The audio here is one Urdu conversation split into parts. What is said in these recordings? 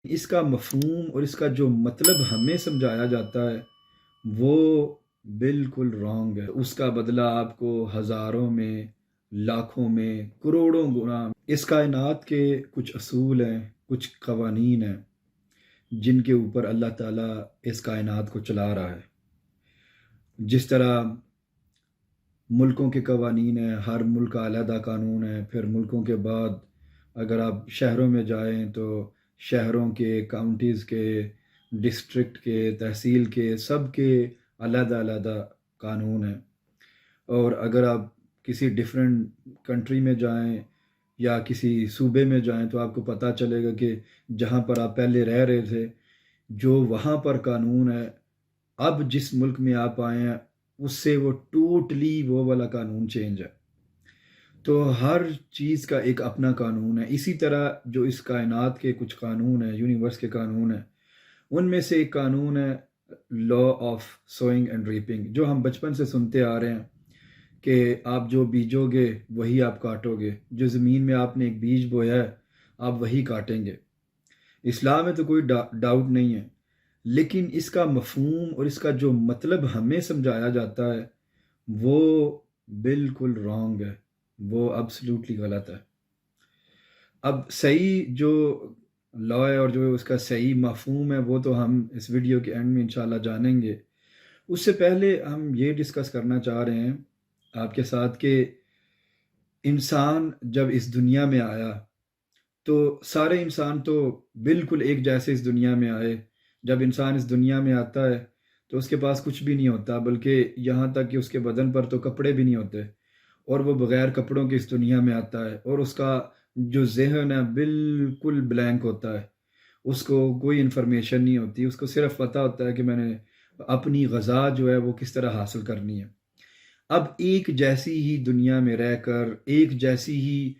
اس کا مفہوم اور اس کا جو مطلب ہمیں سمجھایا جاتا ہے وہ بالکل رانگ ہے۔ اس کا بدلہ آپ کو ہزاروں میں، لاکھوں میں، کروڑوں گنا۔ اس کائنات کے کچھ اصول ہیں، کچھ قوانین ہیں جن کے اوپر اللہ تعالیٰ اس کائنات کو چلا رہا ہے۔ جس طرح ملکوں کے قوانین ہیں، ہر ملک کا علیحدہ قانون ہے، پھر ملکوں کے بعد اگر آپ شہروں میں جائیں تو شہروں کے، کاؤنٹیز کے، ڈسٹرکٹ کے، تحصیل کے، سب کے علیحدہ علیحدہ قانون ہیں۔ اور اگر آپ کسی ڈیفرنٹ کنٹری میں جائیں یا کسی صوبے میں جائیں تو آپ کو پتہ چلے گا کہ جہاں پر آپ پہلے رہ رہے تھے، جو وہاں پر قانون ہے، اب جس ملک میں آپ آئے ہیں اس سے وہ ٹوٹلی وہ والا قانون چینج ہے۔ تو ہر چیز کا ایک اپنا قانون ہے۔ اسی طرح جو اس کائنات کے کچھ قانون ہیں، یونیورس کے قانون ہیں، ان میں سے ایک قانون ہے law of sowing and reaping, جو ہم بچپن سے سنتے آ رہے ہیں کہ آپ جو بیجو گے وہی آپ کاٹو گے۔ جو زمین میں آپ نے ایک بیج بویا ہے آپ وہی کاٹیں گے۔ اسلام میں تو کوئی ڈاؤٹ نہیں ہے، لیکن اس کا مفہوم اور اس کا جو مطلب ہمیں سمجھایا جاتا ہے وہ بالکل رانگ ہے، وہ ابسلیوٹلی غلط ہے۔ اب صحیح جو لا ہے اور جو اس کا صحیح مفہوم ہے وہ تو ہم اس ویڈیو کے اینڈ میں انشاءاللہ جانیں گے۔ اس سے پہلے ہم یہ ڈسکس کرنا چاہ رہے ہیں آپ کے ساتھ کہ انسان جب اس دنیا میں آیا تو سارے انسان تو بالکل ایک جیسے اس دنیا میں آئے۔ جب انسان اس دنیا میں آتا ہے تو اس کے پاس کچھ بھی نہیں ہوتا، بلکہ یہاں تک کہ اس کے بدن پر تو کپڑے بھی نہیں ہوتے، اور وہ بغیر کپڑوں کے اس دنیا میں آتا ہے، اور اس کا جو ذہن ہے بالکل بلینک ہوتا ہے۔ اس کو کوئی انفارمیشن نہیں ہوتی، اس کو صرف پتہ ہوتا ہے کہ میں نے اپنی غذا جو ہے وہ کس طرح حاصل کرنی ہے۔ اب ایک جیسی ہی دنیا میں رہ کر، ایک جیسی ہی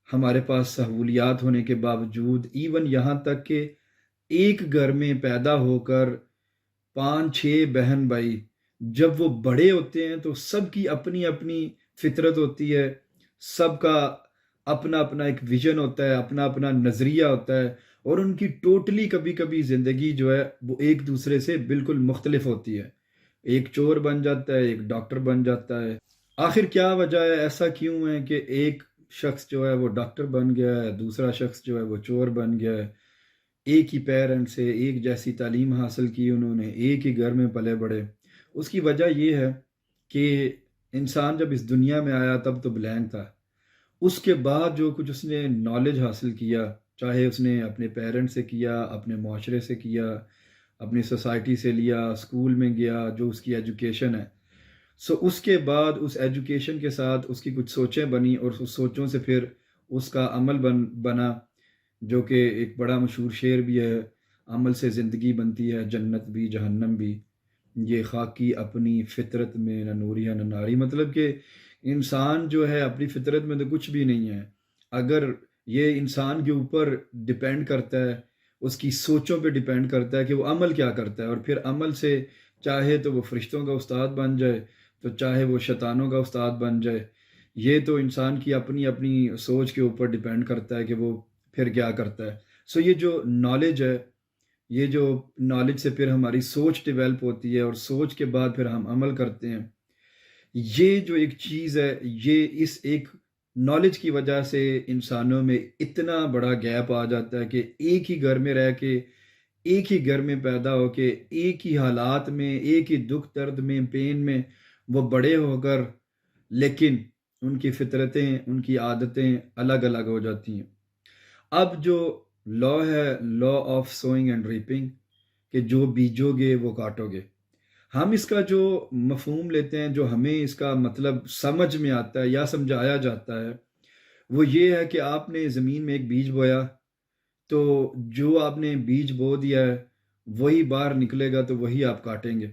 ہمارے پاس سہولیات ہونے کے باوجود، ایون یہاں تک کہ ایک گھر میں پیدا ہو کر 5 6 بہن بھائی جب وہ بڑے ہوتے ہیں تو سب کی اپنی اپنی فطرت ہوتی ہے، سب کا اپنا اپنا ایک ویژن ہوتا ہے، اپنا اپنا نظریہ ہوتا ہے، اور ان کی ٹوٹلی کبھی کبھی زندگی جو ہے وہ ایک دوسرے سے بالکل مختلف ہوتی ہے۔ ایک چور بن جاتا ہے، ایک ڈاکٹر بن جاتا ہے۔ آخر کیا وجہ ہے، ایسا کیوں ہے کہ ایک شخص جو ہے وہ ڈاکٹر بن گیا ہے، دوسرا شخص جو ہے وہ چور بن گیا ہے؟ ایک ہی پیرنٹ سے ایک جیسی تعلیم حاصل کی انہوں نے، ایک ہی گھر میں پلے بڑے۔ اس کی وجہ یہ ہے کہ انسان جب اس دنیا میں آیا تب تو بلینک تھا، اس کے بعد جو کچھ اس نے نالج حاصل کیا، چاہے اس نے اپنے پیرنٹ سے کیا، اپنے معاشرے سے کیا، اپنی سوسائٹی سے لیا، اسکول میں گیا، جو اس کی ایجوکیشن ہے، اس کے بعد اس ایجوکیشن کے ساتھ اس کی کچھ سوچیں بنی، اور اس سوچوں سے پھر اس کا عمل بنا، جو کہ ایک بڑا مشہور شعر بھی ہے، عمل سے زندگی بنتی ہے جنت بھی جہنم بھی، یہ خاکی اپنی فطرت میں نہ نوری ہے نہ ناری۔ مطلب کہ انسان جو ہے اپنی فطرت میں تو کچھ بھی نہیں ہے، اگر یہ انسان کے اوپر ڈپینڈ کرتا ہے، اس کی سوچوں پہ ڈپینڈ کرتا ہے کہ وہ عمل کیا کرتا ہے، اور پھر عمل سے چاہے تو وہ فرشتوں کا استاد بن جائے تو چاہے وہ شیطانوں کا استاد بن جائے۔ یہ تو انسان کی اپنی اپنی سوچ کے اوپر ڈپینڈ کرتا ہے کہ وہ پھر کیا کرتا ہے۔ یہ جو نالج ہے، یہ جو نالج سے پھر ہماری سوچ ڈیولپ ہوتی ہے، اور سوچ کے بعد پھر ہم عمل کرتے ہیں، یہ جو ایک چیز ہے، یہ اس ایک نالج کی وجہ سے انسانوں میں اتنا بڑا گیپ آ جاتا ہے کہ ایک ہی گھر میں رہ کے، ایک ہی گھر میں پیدا ہو کے، ایک ہی حالات میں، ایک ہی دکھ درد میں، پین میں وہ بڑے ہو کر، لیکن ان کی فطرتیں، ان کی عادتیں الگ الگ ہو جاتی ہیں۔ اب جو لا ہے، law of sowing and reaping, کہ جو بیجو گے وہ کاٹو گے، ہم اس کا جو مفہوم لیتے ہیں، جو ہمیں اس کا مطلب سمجھ میں آتا ہے یا سمجھایا جاتا ہے، وہ یہ ہے کہ آپ نے زمین میں ایک بیج بویا تو جو آپ نے بیج بو دیا ہے وہی باہر نکلے گا، تو وہی آپ کاٹیں گے۔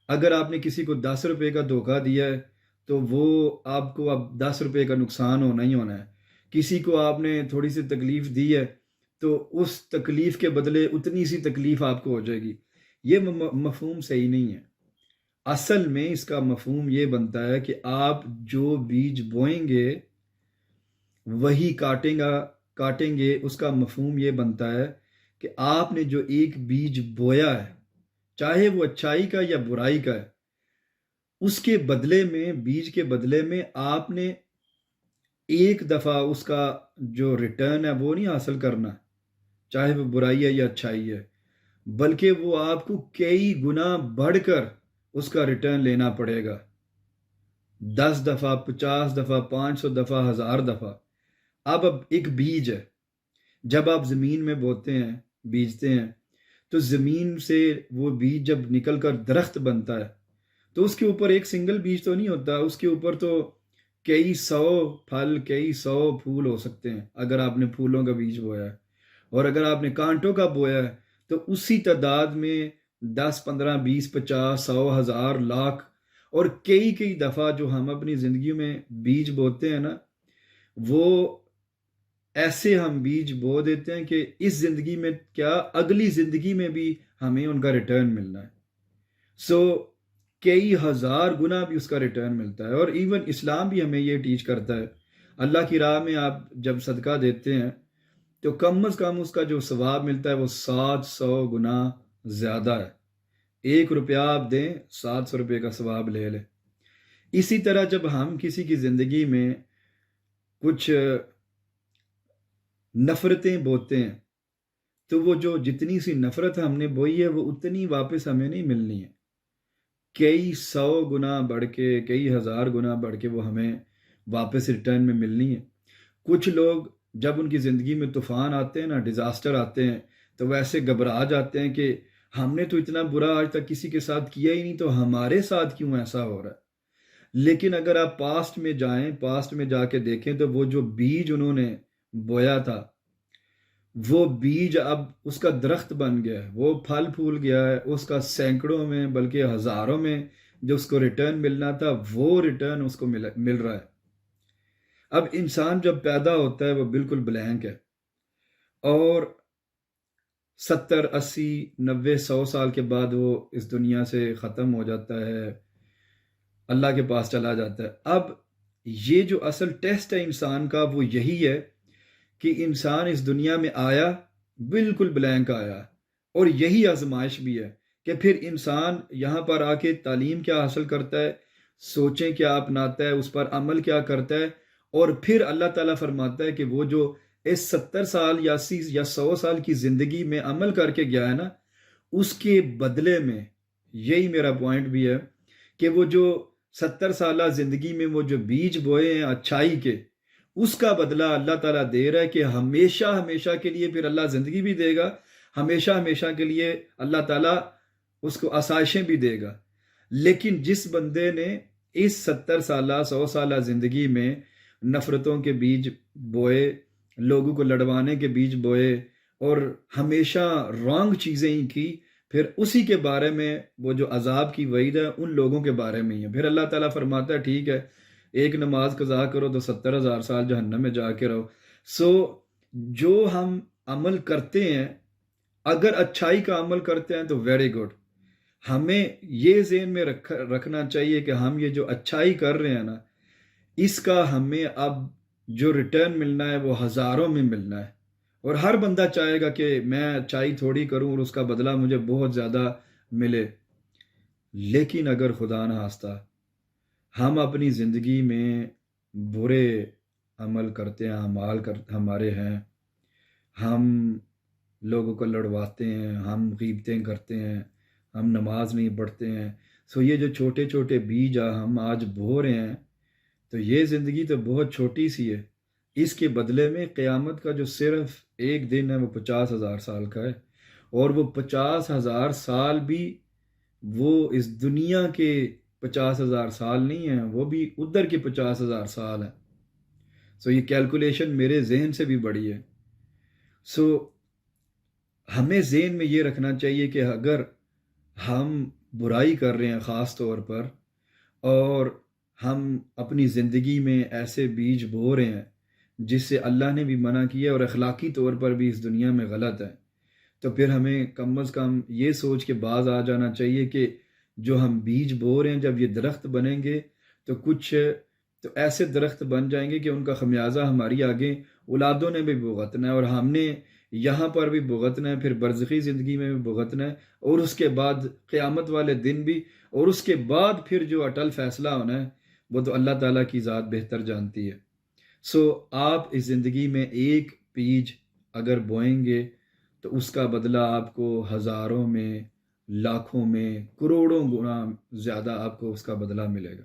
اگر آپ نے کسی کو 10 روپے کا دھوکہ دیا ہے تو وہ آپ کو اب 10 روپے کا نقصان ہونا ہی ہونا ہے۔ کسی کو آپ نے تھوڑی سی تکلیف دی ہے تو اس تکلیف کے بدلے اتنی سی تکلیف آپ کو ہو جائے گی۔ یہ مفہوم صحیح نہیں ہے۔ اصل میں اس کا مفہوم یہ بنتا ہے کہ آپ جو بیج بوئیں گے وہی کاٹیں گے۔ اس کا مفہوم یہ بنتا ہے کہ آپ نے جو ایک بیج بویا ہے، چاہے وہ اچھائی کا یا برائی کا ہے، اس کے بدلے میں، بیج کے بدلے میں آپ نے ایک دفعہ اس کا جو ریٹرن ہے وہ نہیں حاصل کرنا، چاہے وہ برائی ہے یا اچھائی ہے، بلکہ وہ آپ کو کئی گنا بڑھ کر اس کا ریٹرن لینا پڑے گا، 10 دفعہ، 50 دفعہ، 500 دفعہ، 1000 دفعہ۔ اب ایک بیج ہے، جب آپ زمین میں بوتے ہیں، بیجتے ہیں، تو زمین سے وہ بیج جب نکل کر درخت بنتا ہے تو اس کے اوپر ایک سنگل بیج تو نہیں ہوتا، اس کے اوپر تو کئی سو پھل، کئی سو پھول ہو سکتے ہیں اگر آپ نے پھولوں کا بیج بویا ہے، اور اگر آپ نے کانٹوں کا بویا ہے تو اسی تعداد میں 10، 15، 20، 50، 100، 1000، لاکھ اور کئی کئی دفعہ جو ہم اپنی زندگی میں بیج بوتے ہیں نا، وہ ایسے ہم بیج بو دیتے ہیں کہ اس زندگی میں کیا، اگلی زندگی میں بھی ہمیں ان کا ریٹرن ملنا ہے۔ سو کئی ہزار گنا بھی اس کا ریٹرن ملتا ہے، اور ایون اسلام بھی ہمیں یہ ٹیچ کرتا ہے، اللہ کی راہ میں آپ جب صدقہ دیتے ہیں تو کم از کم اس کا جو ثواب ملتا ہے وہ 700 گنا زیادہ ہے۔ 1 روپیہ آپ دیں، 700 روپے کا ثواب لے لیں۔ اسی طرح جب ہم کسی کی زندگی میں کچھ نفرتیں بوتے ہیں تو وہ جو جتنی سی نفرت ہم نے بوئی ہے وہ اتنی واپس ہمیں نہیں ملنی ہے، کئی 100 گنا بڑھ کے، کئی 1000 گنا بڑھ کے وہ ہمیں واپس ریٹرن میں ملنی ہے۔ کچھ لوگ جب ان کی زندگی میں طوفان آتے ہیں نا، ڈیزاسٹر آتے ہیں، تو ویسے گھبرا جاتے ہیں کہ ہم نے تو اتنا برا آج تک کسی کے ساتھ کیا ہی نہیں، تو ہمارے ساتھ کیوں ایسا ہو رہا ہے؟ لیکن اگر آپ پاسٹ میں جائیں، پاسٹ میں جا کے دیکھیں تو وہ جو بیج انہوں نے بویا تھا، وہ بیج اب اس کا درخت بن گیا ہے، وہ پھل پھول گیا ہے، اس کا سینکڑوں میں بلکہ ہزاروں میں جو اس کو ریٹرن ملنا تھا وہ ریٹرن اس کو مل رہا ہے۔ اب انسان جب پیدا ہوتا ہے وہ بالکل بلینک ہے، اور 70، 80، 90، 100 سال کے بعد وہ اس دنیا سے ختم ہو جاتا ہے، اللہ کے پاس چلا جاتا ہے۔ اب یہ جو اصل ٹیسٹ ہے انسان کا وہ یہی ہے کہ انسان اس دنیا میں آیا، بالکل بلینک آیا، اور یہی آزمائش بھی ہے کہ پھر انسان یہاں پر آ کے تعلیم کیا حاصل کرتا ہے، سوچیں کیا اپناتا ہے، اس پر عمل کیا کرتا ہے، اور پھر اللہ تعالیٰ فرماتا ہے کہ وہ جو اس 70 سال یا 80 یا 100 سال کی زندگی میں عمل کر کے گیا ہے نا، اس کے بدلے میں، یہی میرا پوائنٹ بھی ہے کہ وہ جو 70 سالہ زندگی میں وہ جو بیج بوئے ہیں اچھائی کے، اس کا بدلہ اللہ تعالیٰ دے رہا ہے کہ ہمیشہ ہمیشہ کے لیے پھر اللہ زندگی بھی دے گا، ہمیشہ ہمیشہ کے لیے اللہ تعالیٰ اس کو آسائشیں بھی دے گا۔ لیکن جس بندے نے اس 70 سالہ 100 سالہ زندگی میں نفرتوں کے بیج بوئے، لوگوں کو لڑوانے کے بیج بوئے، اور ہمیشہ رانگ چیزیں ہی کی، پھر اسی کے بارے میں وہ جو عذاب کی وعید ہے ان لوگوں کے بارے میں ہی ہے۔ پھر اللہ تعالیٰ فرماتا ہے ٹھیک ہے، ایک نماز قضا کرو تو 70,000 سال جہنم میں جا کے رہو۔ سو جو ہم عمل کرتے ہیں، اگر اچھائی کا عمل کرتے ہیں تو ویری گڈ، ہمیں یہ ذہن میں رکھنا چاہیے کہ ہم یہ جو اچھائی کر رہے ہیں نا، اس کا ہمیں اب جو ریٹرن ملنا ہے وہ ہزاروں میں ملنا ہے، اور ہر بندہ چاہے گا کہ میں اچھائی تھوڑی کروں اور اس کا بدلہ مجھے بہت زیادہ ملے۔ لیکن اگر خدا نخواستہ ہم اپنی زندگی میں برے عمل کرتے ہیں، اعمال ہمارے ہیں، ہم لوگوں کو لڑواتے ہیں، ہم غیبتیں کرتے ہیں، ہم نماز نہیں پڑھتے ہیں، سو یہ جو چھوٹے چھوٹے بیج ہم آج بو رہے ہیں، تو یہ زندگی تو بہت چھوٹی سی ہے، اس کے بدلے میں قیامت کا جو صرف ایک دن ہے وہ 50,000 سال کا ہے، اور وہ 50,000 سال بھی وہ اس دنیا کے 50,000 سال نہیں ہیں، وہ بھی ادھر کے 50,000 سال ہیں۔ سو یہ کیلکولیشن میرے ذہن سے بھی بڑی ہے۔ سو ہمیں ذہن میں یہ رکھنا چاہیے کہ اگر ہم برائی کر رہے ہیں خاص طور پر، اور ہم اپنی زندگی میں ایسے بیج بو رہے ہیں جس سے اللہ نے بھی منع کیا اور اخلاقی طور پر بھی اس دنیا میں غلط ہے، تو پھر ہمیں کم از کم یہ سوچ کے باز آ جانا چاہیے کہ جو ہم بیج بو رہے ہیں جب یہ درخت بنیں گے تو کچھ تو ایسے درخت بن جائیں گے کہ ان کا خمیازہ ہماری آگے اولادوں نے بھی بھگتنا ہے، اور ہم نے یہاں پر بھی بھگتنا ہے، پھر برزخی زندگی میں بھی بھگتنا ہے، اور اس کے بعد قیامت والے دن بھی، اور اس کے بعد پھر جو اٹل فیصلہ ہونا ہے وہ تو اللہ تعالیٰ کی ذات بہتر جانتی ہے۔ سو آپ اس زندگی میں ایک بیج اگر بوئیں گے تو اس کا بدلہ آپ کو ہزاروں میں، لاکھوں میں، کروڑوں گنا زیادہ آپ کو اس کا بدلہ ملے گا۔